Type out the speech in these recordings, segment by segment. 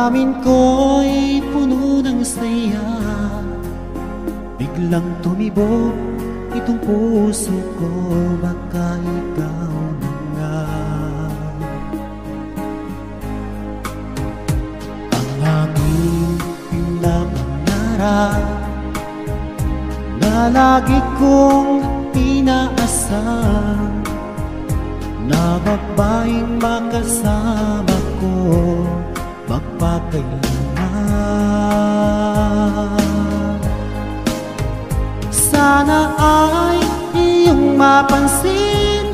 Damdamin ko'y puno ng saya, biglang tumibok itong puso ko. Baka ikaw na nga ang aking pinapangarap na lagi kong inaasam, na babaeng makasama ko magpakailanman. Sana ay iyong mapansin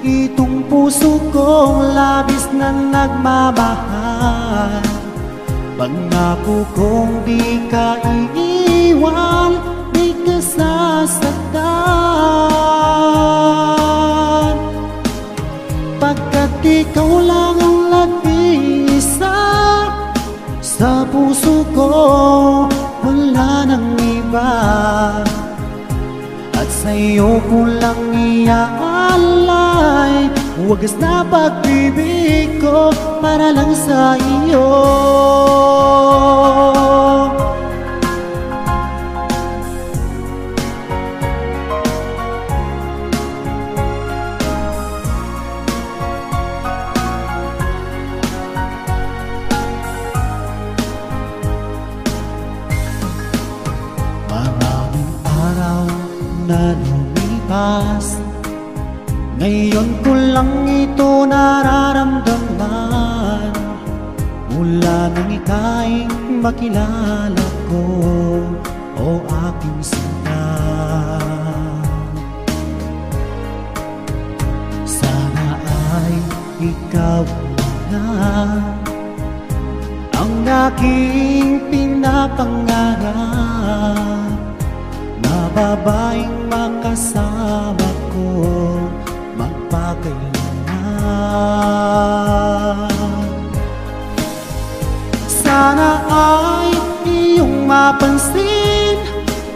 itong puso kong labis na nagmamahal. Pangako kong di ka iiwan, di ka sasaktan, pagkat ikaw lang ang nag-iisa sa puso ko, wala nang iba. At sa'yo ko lang iaalay wagas na pag-ibig ko para lang sa iyo. Maraming araw na lumipas, ngayon ko lang ito nararamdaman. Mula nang ika'y makilala ko, o aking sinta, sana ay ikaw na ang aking pinapangarap, na babaeng makasama ko magpakailanman. Sana ay iyong mapansin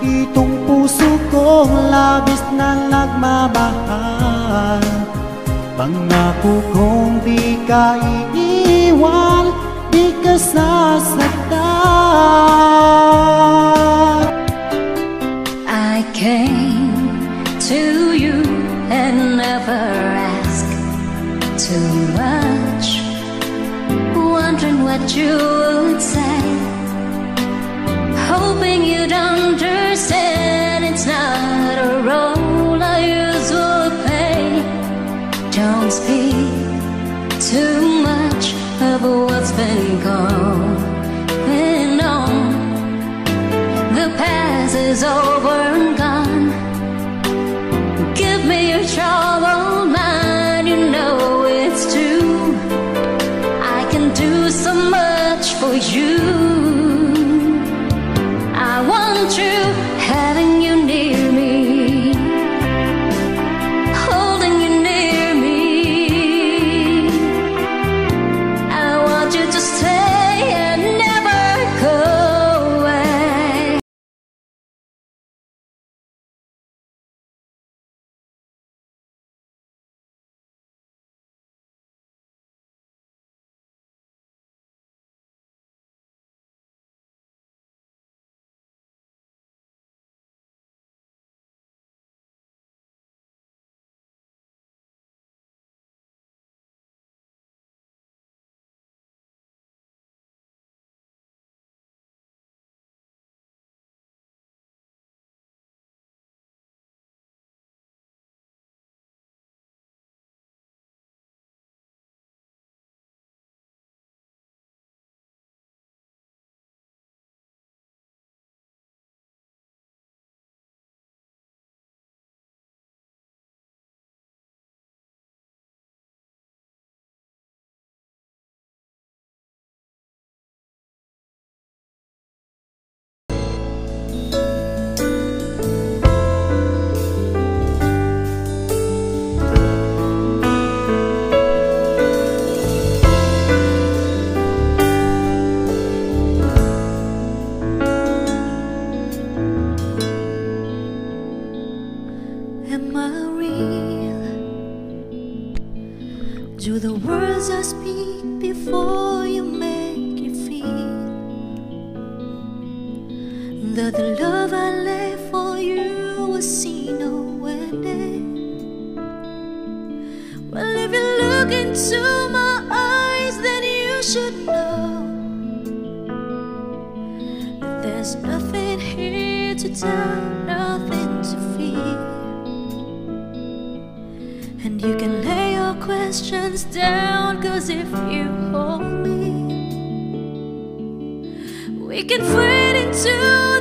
itong puso kong labis na nagmamahal. Pangako kong di ka iiwan, di ka sasaktan. I came to you and never asked too much, wondering what you would say, hoping you'd understand it's not a role I usually play. Don't speak too much of what's been going on. The past is over and gone. Give me your troubled mind, you know it's true. I can do so much for you. Though the love I left for you was seen nowhere near. Well, if you look into my eyes, then you should know that there's nothing here to tell, nothing to fear. And you can lay your questions down, 'cause if you hold me, we can fade into